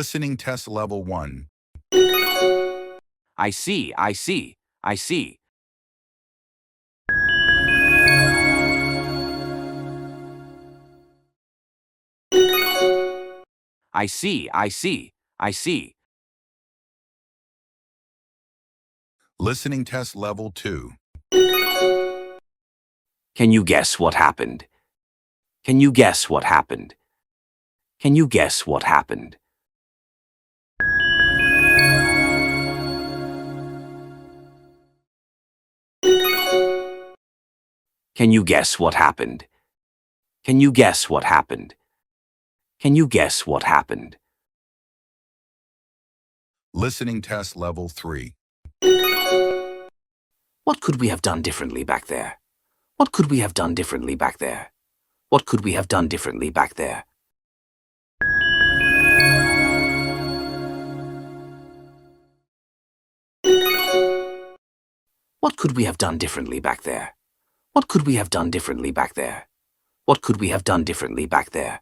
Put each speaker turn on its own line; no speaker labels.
Listening test level 1.
I see, I see, I see. I see, I see, I see.
Listening test level 2.
Can you guess what happened? Can you guess what happened? Can you guess what happened? Can you guess what happened? Can you guess what happened? Can you guess what happened?
Listening test level 3.
What could we have done differently back there? What could we have done differently back there? What could we have done differently back there? What could we have done differently back there? What could we have done differently back there? What could we have done differently back there?